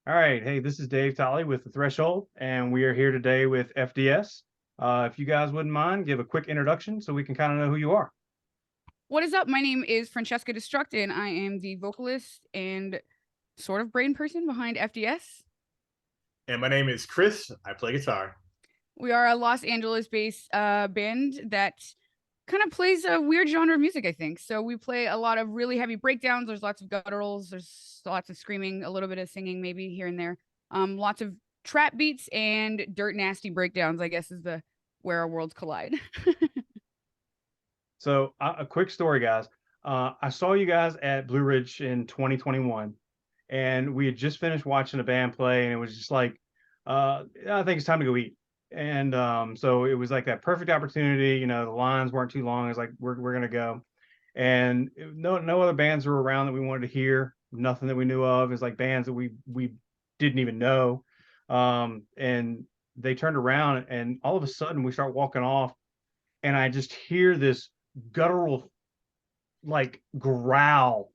All right. Hey, this is Dave Tolley with The Threshold, and we are here today with FDS. If you guys wouldn't mind, give a quick introduction so we can kind of know who you are. What is up? My name is Franccesca Destruct, and I am the vocalist and sort of brain person behind FDS. And my name is Chris. I play guitar. We are a Los Angeles based band that kind of plays a weird genre of music, I think. So we play a lot of really heavy breakdowns. There's lots of gutturals, there's lots of screaming, a little bit of singing, maybe here and there. Lots of trap beats and dirt nasty breakdowns, I guess, is the where our worlds collide. So, a quick story, guys. I saw you guys at Blue Ridge in 2021, and we had just finished watching a band play, and it was just like, I think it's time to go eat. And so it was like that perfect opportunity. The lines weren't too long. It's like we're gonna go, and no other bands were around that we wanted to hear. Nothing that we knew of. It's like bands that we didn't even know. And they turned around, and all of a sudden we start walking off, and I just hear this guttural like growl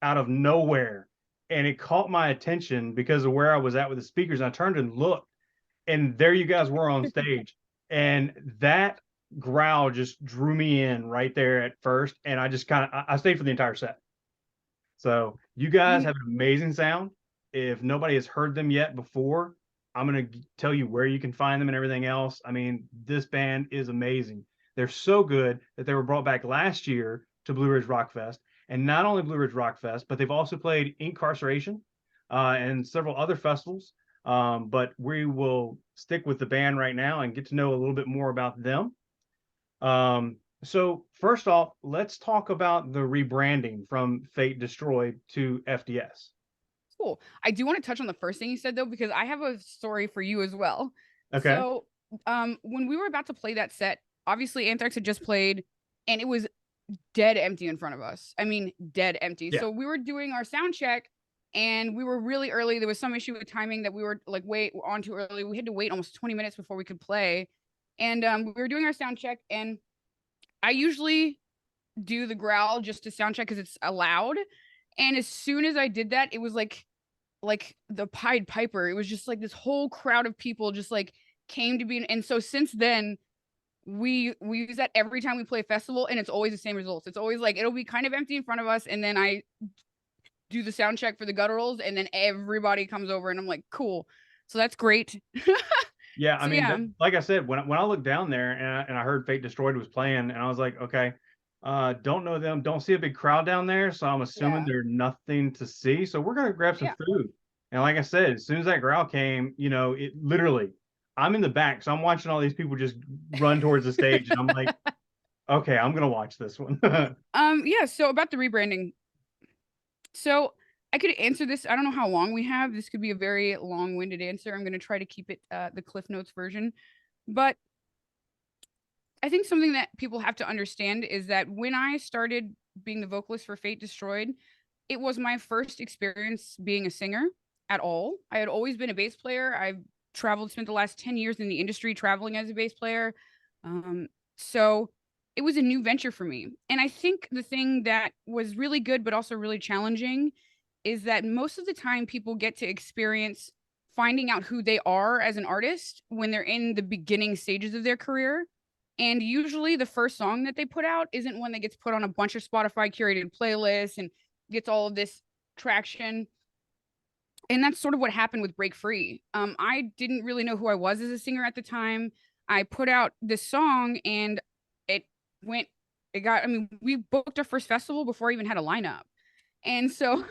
out of nowhere, and it caught my attention because of where I was at with the speakers. And I turned and looked, and there you guys were on stage, and that growl just drew me in right there at first, and I just kind of I stayed for the entire set. So you guys have an amazing sound. If nobody has heard them yet before, I'm going to tell you where you can find them and everything else. I mean, this band is amazing. They're so good that they were brought back last year to Blue Ridge Rock Fest. And not only Blue Ridge Rock Fest, but they've also played Incarceration and several other festivals. But we will stick with the band right now and get to know a little bit more about them. So first off, let's talk about the rebranding from Fate Destroyed to FDS. Cool. I do want to touch on the first thing you said though, because I have a story for you as well. Okay. So, when we were about to play that set, obviously Anthrax had just played, and it was dead empty in front of us. I mean, dead empty. Yeah. So we were doing our sound check, and we were really early. There was some issue with timing that we were like wait on too early. We had to wait almost 20 minutes before we could play, and we were doing our sound check, and I usually do the growl just to sound check because it's allowed. And as soon as I did that, it was like the Pied Piper. It was just like this whole crowd of people just like came to be. And so since then, we use that every time we play a festival, and it's always the same results. It's always like it'll be kind of empty in front of us, and then I do the sound check for the gutturals, and then everybody comes over, and I'm like, cool. So that's great. Yeah, I So mean, yeah, like I said, when I looked down there and I heard Fate Destroyed was playing, and I was like, okay, don't know them, don't see a big crowd down there, so I'm assuming yeah, there's nothing to see. So we're gonna grab some yeah, food. And like I said, as soon as that growl came, it literally, I'm in the back, so I'm watching all these people just run towards the stage, and I'm like, okay, I'm gonna watch this one. yeah. So about the rebranding, so I could answer this. I don't know how long we have. This could be a very long-winded answer. I'm going to try to keep it the Cliff Notes version. But I think something that people have to understand is that when I started being the vocalist for Fate Destroyed, it was my first experience being a singer at all. I had always been a bass player. I've traveled, spent the last 10 years in the industry traveling as a bass player. So it was a new venture for me. And I think the thing that was really good, but also really challenging, is that most of the time people get to experience finding out who they are as an artist when they're in the beginning stages of their career. And usually the first song that they put out isn't one that gets put on a bunch of Spotify curated playlists and gets all of this traction. And that's sort of what happened with Break Free. I didn't really know who I was as a singer at the time. I put out this song, and it went, I mean, we booked our first festival before I even had a lineup. And so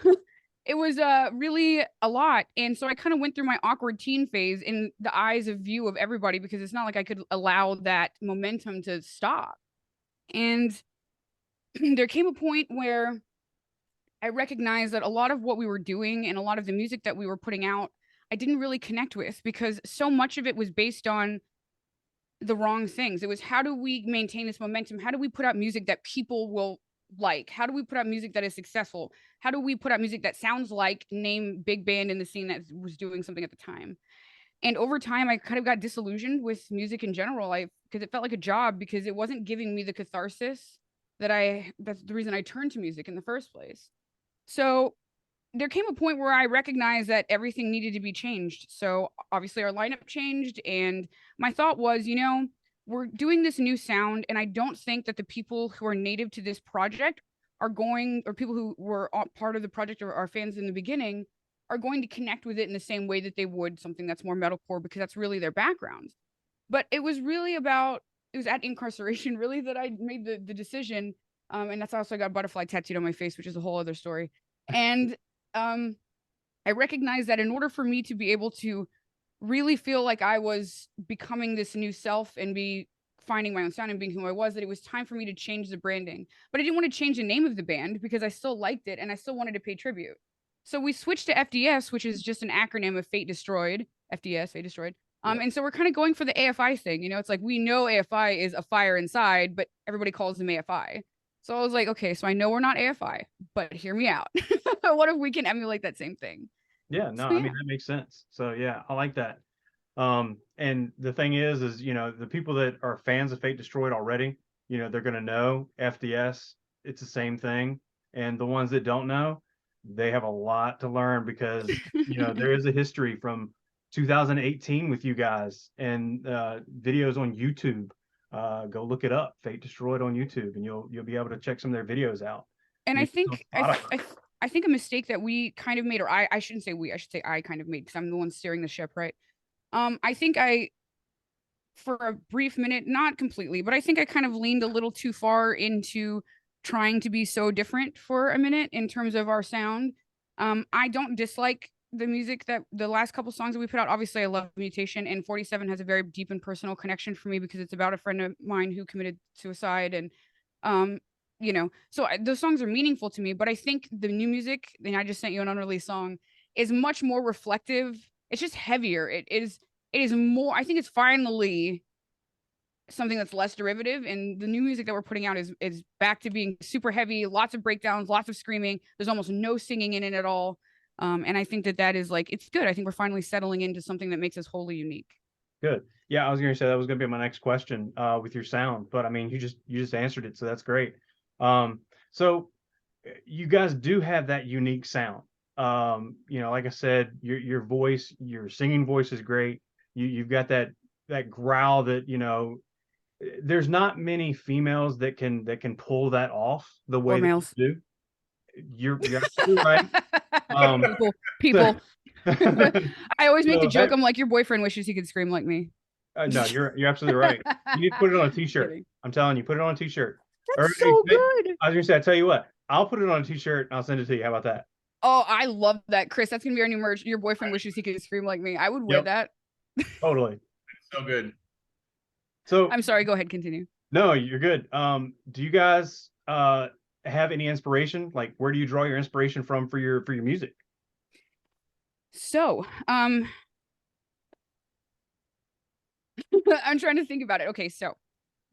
it was really a lot. And so I kind of went through my awkward teen phase in the eyes of view of everybody, because it's not like I could allow that momentum to stop. And there came a point where I recognized that a lot of what we were doing and a lot of the music that we were putting out, I didn't really connect with, because so much of it was based on the wrong things. It was, how do we maintain this momentum? How do we put out music that people will like? How do we put out music that is successful? How do we put out music that sounds like name big band in the scene that was doing something at the time? And over time, I kind of got disillusioned with music in general. Because it felt like a job, because it wasn't giving me the catharsis that's the reason I turned to music in the first place. So there came a point where I recognized that everything needed to be changed. So obviously our lineup changed, and my thought was, we're doing this new sound, and I don't think that the people who are native to this project are going, or people who were part of the project or are fans in the beginning, are going to connect with it in the same way that they would something that's more metalcore, because that's really their background. But it was really about, it was at incarceration really that I made the decision. And that's also, I got a butterfly tattooed on my face, which is a whole other story. And I recognized that in order for me to be able to really feel like I was becoming this new self and be finding my own sound and being who I was, that it was time for me to change the branding. But I didn't want to change the name of the band because I still liked it and I still wanted to pay tribute. So we switched to FDS, which is just an acronym of Fate Destroyed. FDS, Fate Destroyed. And so we're kind of going for the AFI thing. It's like, we know AFI is a fire inside, but everybody calls them AFI. So I was like, okay, so I know we're not AFI, but hear me out. What if we can emulate that same thing? Yeah, no, So, I mean, that makes sense. So yeah, I like that. And the thing is, the people that are fans of Fate Destroyed already, they're gonna know FDS, it's the same thing. And the ones that don't know, they have a lot to learn because, there is a history from 2018 with you guys and videos on YouTube. Go look it up, Fate Destroyed on YouTube, and you'll be able to check some of their videos out. And I Music on think Spotify. I think a mistake that we kind of made, or I shouldn't say we, I should say I kind of made, because I'm the one steering the ship, right? I think for a brief minute, not completely, but I think I kind of leaned a little too far into trying to be so different for a minute in terms of our sound. I don't dislike the music that the last couple songs that we put out. Obviously, I love Mutation, and 47 has a very deep and personal connection for me because it's about a friend of mine who committed suicide. And so those songs are meaningful to me. But I think the new music, and I just sent you an unreleased song, is much more reflective. It's just heavier. It is more, I think it's finally something that's less derivative, and the new music that we're putting out is back to being super heavy, lots of breakdowns, lots of screaming. There's almost no singing in it at all. And I think that is like, it's good. I think we're finally settling into something that makes us wholly unique. Good. Yeah, I was going to say that was going to be my next question with your sound, but I mean, you just answered it, so that's great. So you guys do have that unique sound. Like I said, your voice, your singing voice is great. You've got that growl that, there's not many females that can pull that off the way Or that males. you do. You're absolutely right. People. I always make the joke. That, I'm like, your boyfriend wishes he could scream like me. no, you're absolutely right. You need to put it on a t-shirt. Kidding. I'm telling you, put it on a t-shirt. That's so good. I was gonna say, I tell you what, I'll put it on a t-shirt and I'll send it to you. How about that? Oh, I love that, Chris. That's gonna be our new merch. Your boyfriend wishes he could scream like me. I would wear that. Totally. So good. So I'm sorry. Go ahead. Continue. no, you're good. Do you guys have any inspiration? Like, where do you draw your inspiration from for your music? So, I'm trying to think about it. Okay, so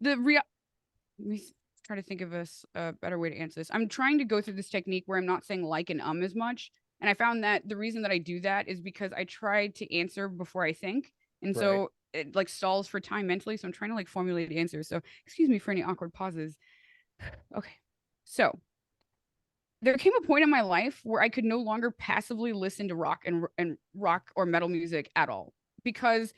let me try to think of a better way to answer this. I'm trying to go through this technique where I'm not saying like and as much. And I found that the reason that I do that is because I try to answer before I think. And so it like stalls for time mentally. So I'm trying to like formulate answers. So excuse me for any awkward pauses. Okay. So there came a point in my life where I could no longer passively listen to rock and rock or metal music at all, because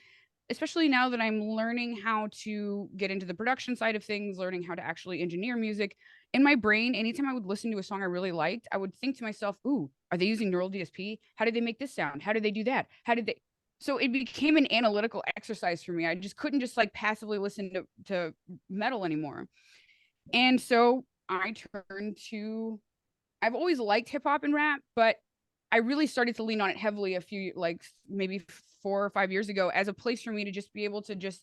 especially now that I'm learning how to get into the production side of things, learning how to actually engineer music, in my brain, anytime I would listen to a song I really liked, I would think to myself, ooh, are they using neural DSP? How did they make this sound? How did they do that? How did they? So it became an analytical exercise for me. I just couldn't just like passively listen to metal anymore. And so I turned to, I've always liked hip hop and rap, but I really started to lean on it heavily a few, like maybe 4 or 5 years ago, as a place for me to just be able to just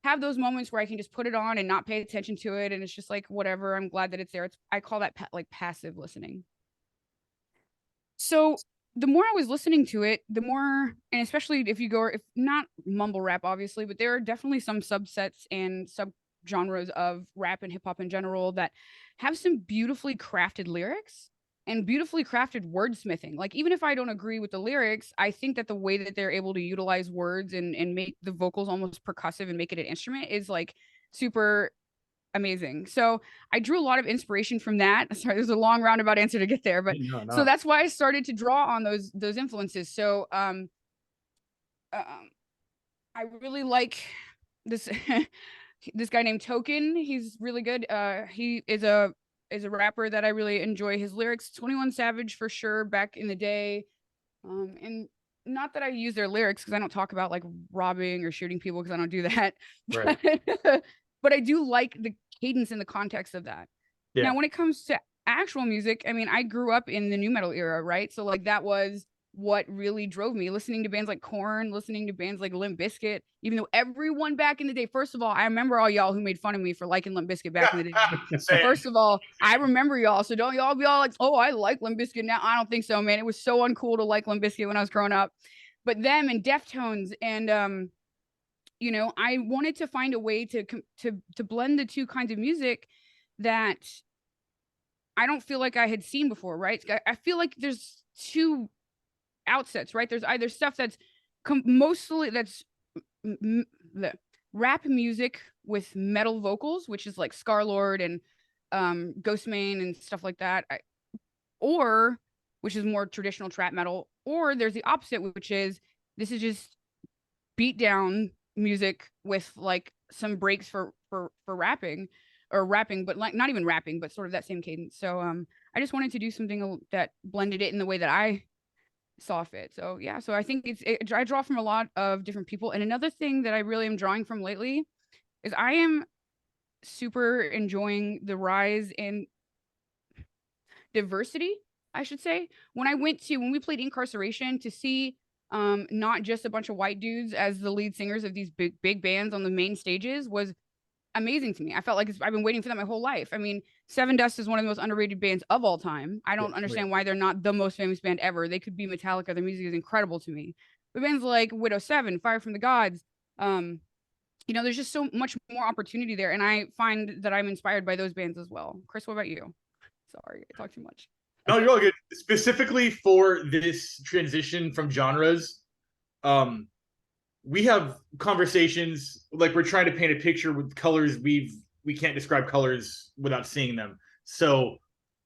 have those moments where I can just put it on and not pay attention to it. And it's just like, whatever, I'm glad that it's there. I call that like passive listening. So the more I was listening to it, the more, and especially if not mumble rap, obviously, but there are definitely some subsets and subgenres of rap and hip hop in general that have some beautifully crafted lyrics and beautifully crafted wordsmithing. Like, even if I don't agree with the lyrics, I think that the way that they're able to utilize words and make the vocals almost percussive and make it an instrument is like super amazing. So I drew a lot of inspiration from that. Sorry, there's a long roundabout answer to get there, but No, no. so that's why I started to draw on those influences. So I really like this this guy named Token. He's really good. He is a rapper that I really enjoy his lyrics. 21 Savage for sure back in the day. And not that I use their lyrics because I don't talk about like robbing or shooting people because I don't do that. Right. But I do like the cadence and the context of that. Yeah. Now, when it comes to actual music, I mean, I grew up in the new metal era, right? So like that was what really drove me, listening to bands like Korn, listening to bands like Limp Bizkit, even though everyone back in the day, first of all, I remember all y'all who made fun of me for liking Limp Bizkit back in the day. Same. First of all, I remember y'all, so don't y'all be all like, oh, I like Limp Bizkit now. I don't think so, man. It was so uncool to like Limp Bizkit when I was growing up. But them and Deftones and you know, I wanted to find a way to blend the two kinds of music that I don't feel like I had seen before, right? I feel like there's two outsets, right? There's either stuff that's mostly that's the rap music with metal vocals, which is like Scarlord and Ghostmane and stuff like that, or which is more traditional trap metal, or there's the opposite, which is this is just beat down music with like some breaks for rapping or rapping, but like not even rapping, but sort of that same cadence. So I just wanted to do something that blended it in the way that I saw fit. So yeah, so I think I draw from a lot of different people. And another thing that I really am drawing from lately is I am super enjoying the rise in diversity, I should say. When we played Incarceration, to see not just a bunch of white dudes as the lead singers of these big bands on the main stages was amazing to me. I felt like I've been waiting for that my whole life. I mean, Seven Dust is one of the most underrated bands of all time. I don't understand why they're not the most famous band ever. They could be Metallica. Their music is incredible to me. But bands like Widow Seven, Fire from the Gods, you know, there's just so much more opportunity there. And I find that I'm inspired by those bands as well. Chris, what about you? Sorry, I talk too much. No, you're all good. Specifically for this transition from genres, we have conversations like we're trying to paint a picture with colors we can't describe colors without seeing them. So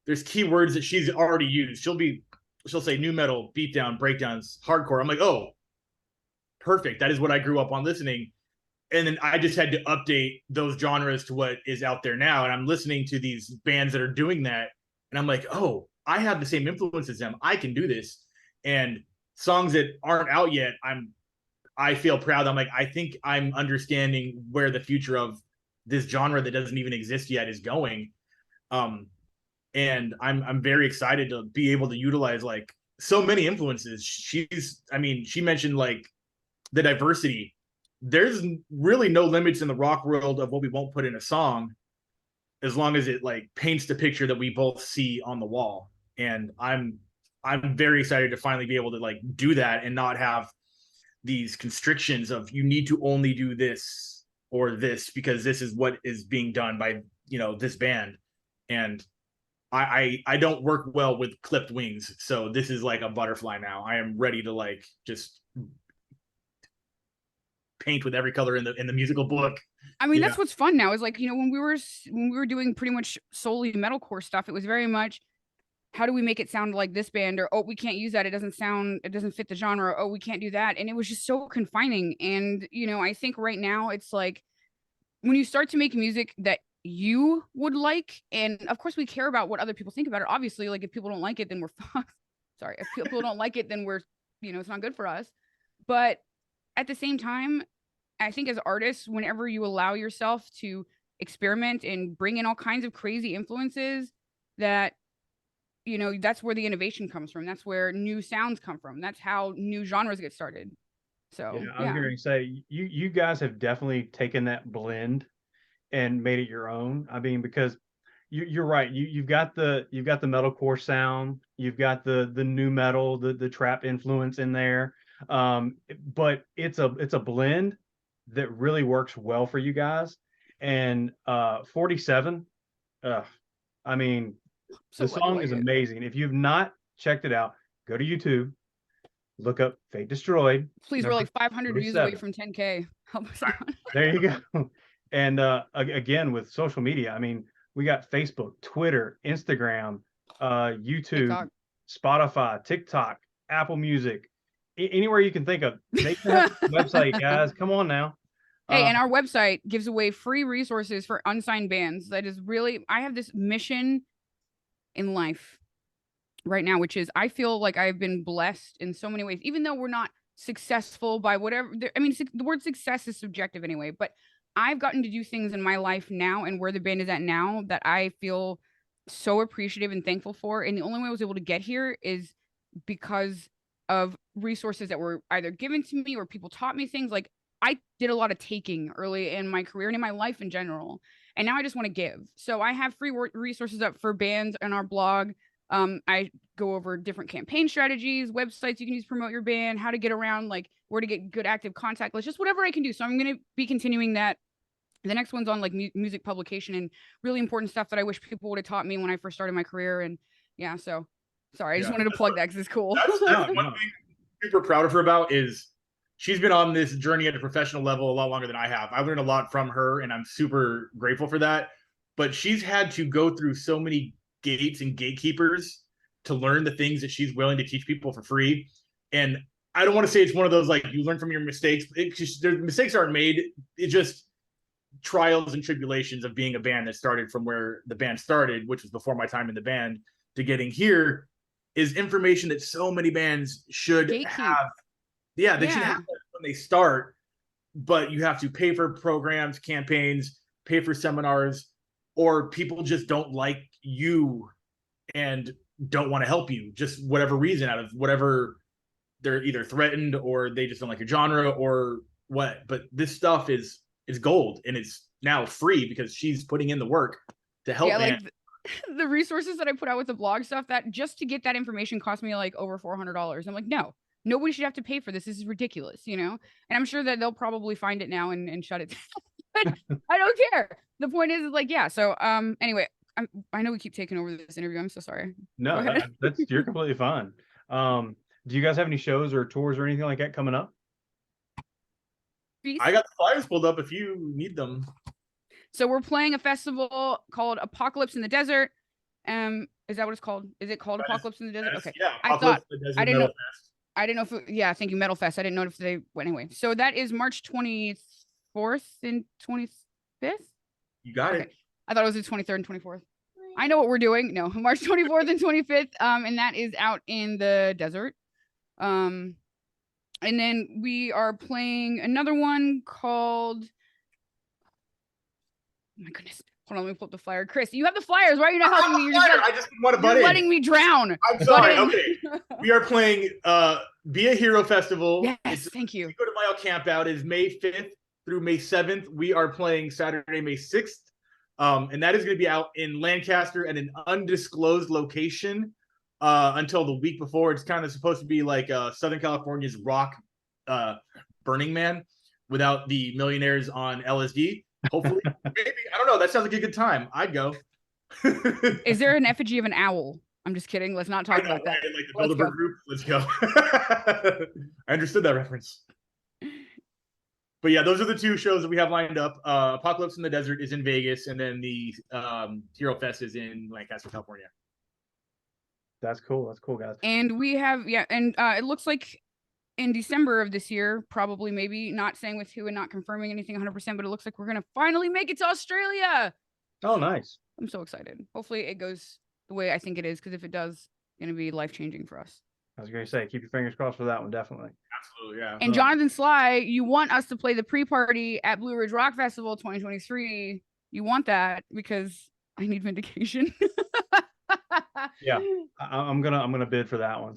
there's keywords that she's already used. She'll say new metal, beatdown, breakdowns, hardcore. I'm like, oh, perfect. That is what I grew up on listening. And then I just had to update those genres to what is out there now. And I'm listening to these bands that are doing that. And I'm like, oh, I have the same influence as them. I can do this. And songs that aren't out yet, I feel proud. I'm like, I think I'm understanding where the future of this genre that doesn't even exist yet is going. And I'm very excited to be able to utilize like so many influences. She mentioned like the diversity. There's really no limits in the rock world of what we won't put in a song, as long as it like paints the picture that we both see on the wall. And I'm very excited to finally be able to like do that and not have these constrictions of you need to only do this or this because this is what is being done by, you know, this band. And I don't work well with clipped wings. So this is like a butterfly now. I am ready to like just paint with every color in the musical book. I mean, that's what's fun now is like, you know, when we were doing pretty much solely metalcore stuff, it was very much, how do we make it sound like this band? Or, oh, we can't use that. It doesn't fit the genre. Oh, we can't do that. And it was just so confining. And, you know, I think right now it's like when you start to make music that you would like, and of course we care about what other people think about it. Obviously, like if people don't like it, then we're fucked. Sorry. If people don't like it, then we're, you know, it's not good for us. But at the same time, I think as artists, whenever you allow yourself to experiment and bring in all kinds of crazy influences, that, you know, that's where the innovation comes from. That's where new sounds come from. That's how new genres get started. So I was going to say, you guys have definitely taken that blend and made it your own. I mean, because you're right. You've got the metalcore sound, you've got the new metal, the trap influence in there. But it's a blend that really works well for you guys. And 47, I mean, the song is amazing. If you've not checked it out, go to YouTube, look up Fate Destroyed. Please, we're like 500 views away from 10K. Help us out. There you go. And again, with social media, I mean, we got Facebook, Twitter, Instagram, YouTube, TikTok. Spotify, TikTok, Apple Music, anywhere you can think of. They can have a website, guys. Come on now. Hey, and our website gives away free resources for unsigned bands. That is really, I have this mission in life right now, which is I feel like I've been blessed in so many ways, even though we're not successful by whatever. I mean, the word success is subjective anyway, but I've gotten to do things in my life now and where the band is at now that I feel so appreciative and thankful for. And the only way I was able to get here is because of resources that were either given to me or people taught me things. Like I did a lot of taking early in my career and in my life in general. And now I just want to give. So I have free resources up for bands on our blog. I go over different campaign strategies, websites you can use to promote your band, how to get around, like where to get good active contact lists, just whatever I can do. So I'm going to be continuing that. The next one's on like music publication and really important stuff that I wish people would have taught me when I first started my career. And yeah, so sorry, I just wanted to plug that because it's cool. That's one thing I'm super proud of her about is she's been on this journey at a professional level a lot longer than I have. I've learned a lot from her and I'm super grateful for that. But she's had to go through so many gates and gatekeepers to learn the things that she's willing to teach people for free. And I don't want to say it's one of those like you learn from your mistakes. Mistakes aren't made. It just trials and tribulations of being a band that started from where the band started, which was before my time in the band, to getting here is information that so many bands should have. Yeah, they should have that when they start, but you have to pay for programs, campaigns, pay for seminars, or people just don't like you and don't want to help you, just whatever reason, out of whatever, they're either threatened or they just don't like your genre or what. But this stuff is gold, and it's now free because she's putting in the work to help. Yeah, like the resources that I put out with the blog stuff, that just to get that information cost me like over $400. I'm like, no, nobody should have to pay for this. This is ridiculous, you know? And I'm sure that they'll probably find it now and shut it down. But I don't care. The point is like, yeah. So anyway, I know we keep taking over this interview. I'm so sorry. No, that's you're completely fine. Do you guys have any shows or tours or anything like that coming up? I got the flyers pulled up if you need them. So we're playing a festival called Apocalypse in the Desert. Is that what it's called? Is it called Apocalypse in the Desert? Okay. Yeah, I didn't know. I didn't know if thank you, Metal Fest. I didn't know if they went anyway. So that is March 24th and 25th. You got it. I thought it was the 23rd and 24th. I know what we're doing. No, March 24th and 25th. And that is out in the desert. And then we are playing another one called, oh my goodness. Hold on, let me pull up the flyer. Chris, you have the flyers. Why are you not helping me? I just want to butt in. You're letting me drown. I'm sorry. Okay. We are playing Be a Hero Festival. Yes, thank you. Go to Mile Camp Out is May 5th through May 7th. We are playing Saturday, May 6th. And that is going to be out in Lancaster at an undisclosed location until the week before. It's kind of supposed to be like Southern California's rock Burning Man without the millionaires on LSD. Hopefully, maybe. I don't know. That sounds like a good time. I'd go. Is there an effigy of an owl? I'm just kidding. Let's not talk about that. Like the Bilderberg group. Let's go. I understood that reference. But yeah, those are the two shows that we have lined up. Apocalypse in the Desert is in Vegas, and then the Hero Fest is in Lancaster, California. That's cool. That's cool, guys. And we have, and it looks like in December of this year, probably, maybe, not saying with who and not confirming anything 100%, but it looks like we're going to finally make it to Australia. Oh, nice. I'm so excited. Hopefully it goes the way I think it is, because if it does, it's going to be life-changing for us. I was going to say, keep your fingers crossed for that one, definitely. Absolutely, yeah. And Jonathan Sly, you want us to play the pre-party at Blue Ridge Rock Festival 2023. You want that because I need vindication. Yeah, I'm gonna bid for that one.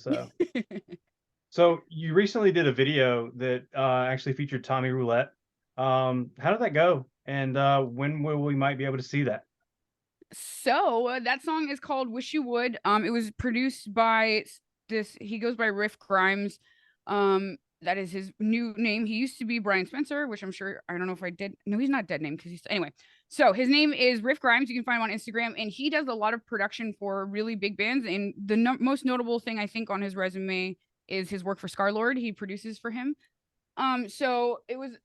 So you recently did a video that actually featured Tommy Roulette. How did that go? And when will we might be able to see that? So that song is called Wish You Would. It was produced by he goes by Riff Grimes. That is his new name. He used to be Brian Spencer, which I'm sure, I don't know if I did. No, he's not dead name because anyway. So his name is Riff Grimes. You can find him on Instagram, and he does a lot of production for really big bands. And the most notable thing I think on his resume is his work for Scarlord. He produces for him. So it was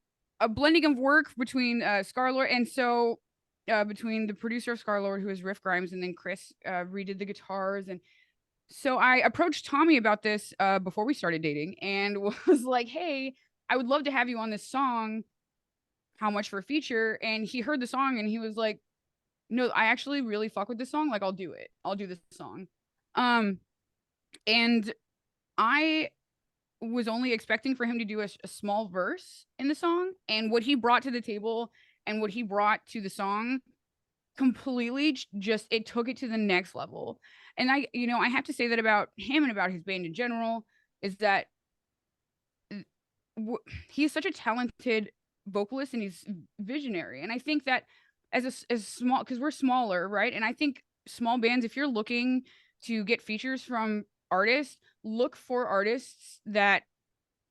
a blending of work between Scarlord, and so between the producer of Scarlord, who is Riff Grimes, and then Chris redid the guitars. And so I approached Tommy about this before we started dating, and was like, "Hey, I would love to have you on this song. How much for a feature?" And he heard the song, and he was like, "No, I actually really fuck with this song. Like, I'll do it. I'll do this song." And I was only expecting for him to do a small verse in the song, and what he brought to the table and what he brought to the song completely just, it took it to the next level. And I have to say that about him and about his band in general, is that he's such a talented vocalist, and he's visionary. And I think that as small, because we're smaller, right? And I think small bands, if you're looking to get features from artists, look for artists that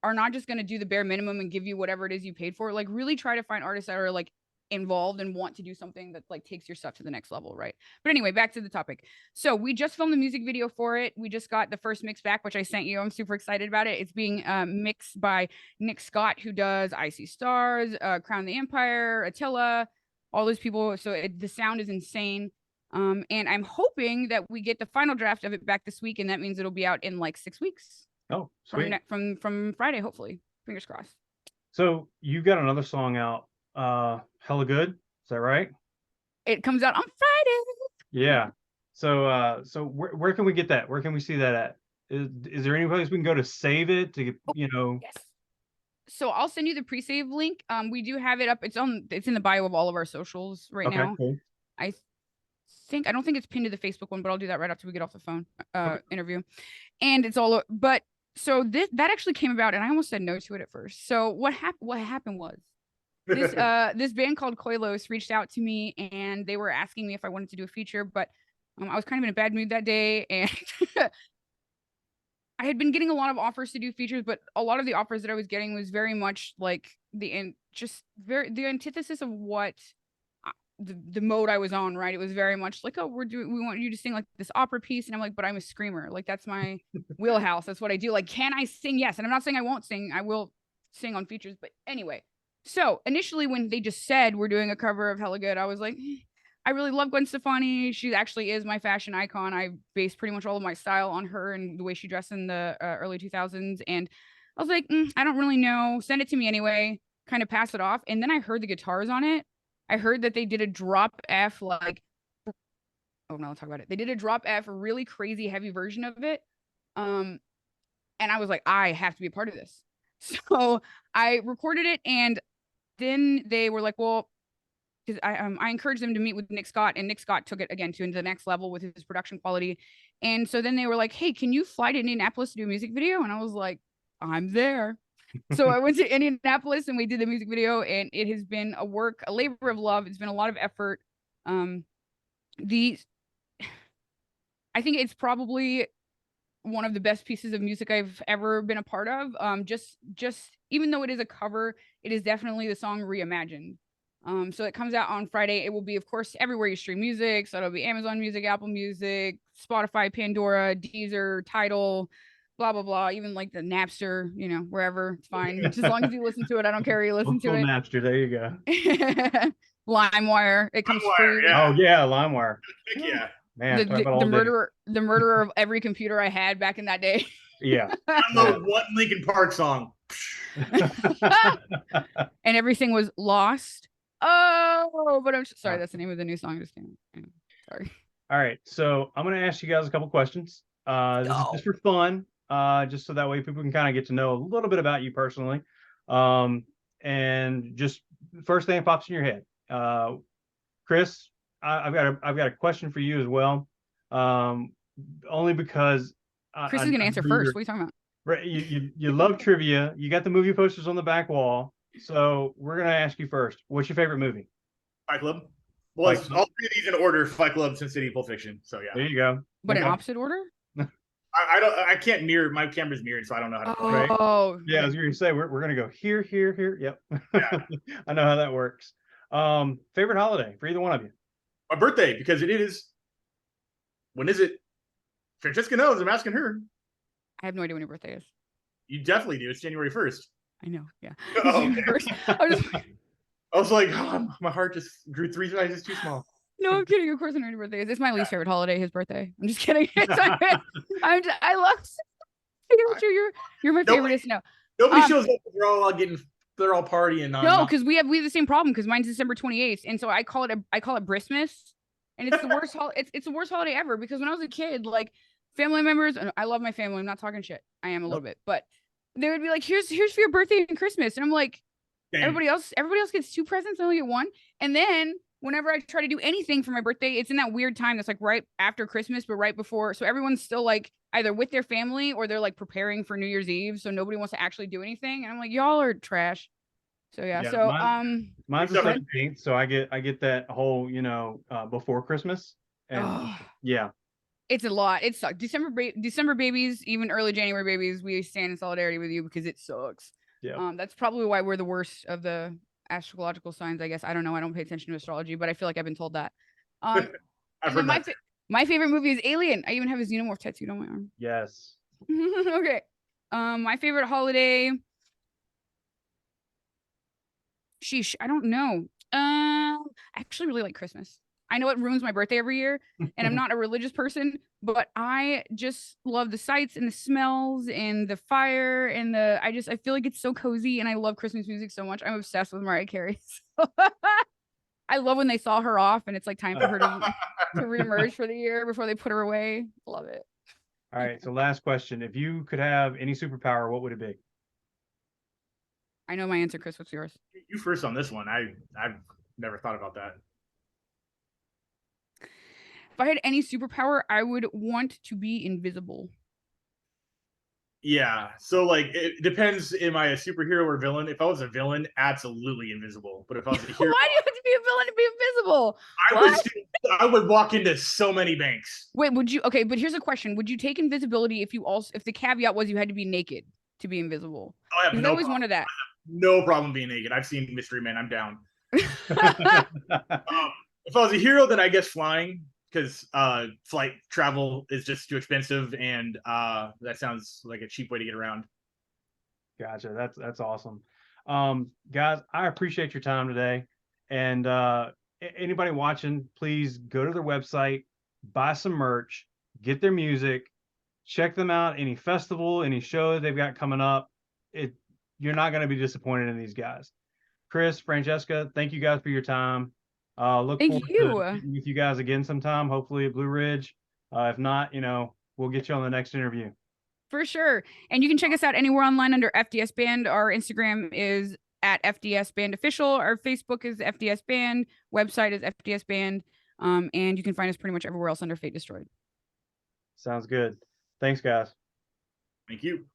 are not just going to do the bare minimum and give you whatever it is you paid for. Like, really try to find artists that are like involved and want to do something that like takes your stuff to the next level, right? But anyway, back to the topic. So we just filmed the music video for it. We just got the first mix back, which I sent you. I'm super excited about it. It's being mixed by Nick Scott, who does Icy Stars, Crown the Empire, Attila, all those people. So the sound is insane. And I'm hoping that we get the final draft of it back this week, and that means it'll be out in like 6 weeks. Oh, sweet. From Friday, hopefully. Fingers crossed. So you got another song out, Hella Good. Is that right? It comes out on Friday. Yeah. So where can we get that? Where can we see that at? Is there any place we can go to save it to get, Yes. So I'll send you the pre-save link. We do have it up. It's in the bio of all of our socials right now. Cool. I don't think it's pinned to the Facebook one, but I'll do that right after we get off the phone interview. And it's all, but so that actually came about, and I almost said no to it at first. So what happened was this this band called Koilos reached out to me, and they were asking me if I wanted to do a feature, but I was kind of in a bad mood that day, and I had been getting a lot of offers to do features, but a lot of the offers that I was getting was very much like the antithesis of what the mode I was on, right? It was very much like, oh, we want you to sing like this opera piece. And I'm like, but I'm a screamer. Like, that's my wheelhouse. That's what I do. Like, can I sing? Yes. And I'm not saying I won't sing. I will sing on features. But anyway, so initially when they just said we're doing a cover of Hella Good, I was like, I really love Gwen Stefani. She actually is my fashion icon. I base pretty much all of my style on her and the way she dressed in the early 2000s. And I was like, I don't really know. Send it to me anyway. Kind of pass it off. And then I heard the guitars on it. I heard that they did a drop F, like, oh no, I'll talk about it. They did a drop F, a really crazy heavy version of it. And I was like, I have to be a part of this. So I recorded it, and then they were like, well, because I encouraged them to meet with Nick Scott, and Nick Scott took it again to the next level with his production quality. And so then they were like, hey, can you fly to Indianapolis to do a music video? And I was like, I'm there. So I went to Indianapolis, and we did the music video, and it has been a labor of love. It's been a lot of effort. I think it's probably one of the best pieces of music I've ever been a part of. Just even though it is a cover, it is definitely the song reimagined. So it comes out on Friday. It will be, of course, everywhere you stream music. So it'll be Amazon Music, Apple Music, Spotify, Pandora, Deezer, Tidal, blah blah blah, even like the Napster, wherever, it's fine. Just as long as you listen to it, I don't care. You listen to it. Napster, there you go. LimeWire, it comes free. Yeah. Oh yeah, LimeWire. Yeah, man. The murderer of every computer I had back in that day. Yeah. Download one Linkin Park song, and everything was lost. Oh, but I'm sorry. That's the name of the new song. Just came. Sorry. All right, so I'm gonna ask you guys a couple questions. This is just for fun. Just so that way people can kind of get to know a little bit about you personally. And just first thing that pops in your head. Chris, I've got a question for you as well. Only because Chris is gonna answer first. What are you talking about? Right, you love trivia. You got the movie posters on the back wall. So we're gonna ask you first. What's your favorite movie? Fight Club. Well, all three of these in order: Fight Club, Sin City, Pulp Fiction. So yeah. There you go. But in opposite order? I can't mirror. My camera's mirrored, so I don't know how to play. Oh, yeah. I was gonna say we're gonna go here. Yep. Yeah. I know how that works. Favorite holiday for either one of you? My birthday, because it is. When is it? Franccesca knows. I'm asking her. I have no idea when your birthday is. You definitely do. It's January 1st. I know. Yeah. Oh, okay. I was like, oh, my heart just grew 3 sizes too small. No, I'm kidding. Of course, on your birthday. It's my least favorite holiday. His birthday. I'm just kidding. I love you're my favorite. No, nobody shows up. They're all partying. No, because we have the same problem because mine's December 28th, and so I call it Bristmas, and it's the worst it's the worst holiday ever because when I was a kid, like family members, and I love my family. I'm not talking shit. I am a little bit, but they would be like, here's for your birthday and Christmas, and I'm like, everybody else gets 2 presents, I only get 1, and then whenever I try to do anything for my birthday, it's in that weird time that's like right after Christmas, but right before. So everyone's still like either with their family or they're like preparing for New Year's Eve. So nobody wants to actually do anything. And I'm like, y'all are trash. So yeah. So mine's the 17th. So I get that whole, before Christmas. And yeah. It's a lot. It sucks. December babies, even early January babies, we stand in solidarity with you because it sucks. Yeah. That's probably why we're the worst of the astrological signs, I guess. I don't know. I don't pay attention to astrology, but I feel like I've been told that. I've heard that. My favorite movie is Alien. I even have a xenomorph tattooed on my arm. Yes. Okay. My favorite holiday. Sheesh, I don't know. I actually really like Christmas. I know it ruins my birthday every year, and I'm not a religious person, but I just love the sights and the smells and the fire and I feel like it's so cozy, and I love Christmas music so much. I'm obsessed with Mariah Carey. I love when they saw her off, and it's like time for her to reemerge for the year before they put her away. Love it. All right. So last question: if you could have any superpower, what would it be? I know my answer, Chris. What's yours? You first on this one. I've never thought about that. If I had any superpower, I would want to be invisible. Yeah. So like it depends, am I a superhero or villain? If I was a villain, absolutely invisible. But if I was a hero, why do you have to be a villain to be invisible? I would walk into so many banks. Wait, would you? Okay, but here's a question: would you take invisibility if the caveat was you had to be naked to be invisible? I have no always wanted that. No problem being naked. I've seen Mystery Man. I'm down. If I was a hero, then I guess flying, because flight travel is just too expensive, and that sounds like a cheap way to get around. Gotcha. That's awesome. Guys, I appreciate your time today. And anybody watching, please go to their website, buy some merch, get their music, check them out. Any festival, any show they've got coming up, you're not going to be disappointed in these guys. Chris, Franccesca, thank you guys for your time. Look forward to meeting with you guys again sometime, hopefully at Blue Ridge. If not, we'll get you on the next interview. For sure. And you can check us out anywhere online under FDS Band. Our Instagram is at FDS Band Official. Our Facebook is FDS Band. Website is FDS Band. And you can find us pretty much everywhere else under Fate Destroyed. Sounds good. Thanks, guys. Thank you.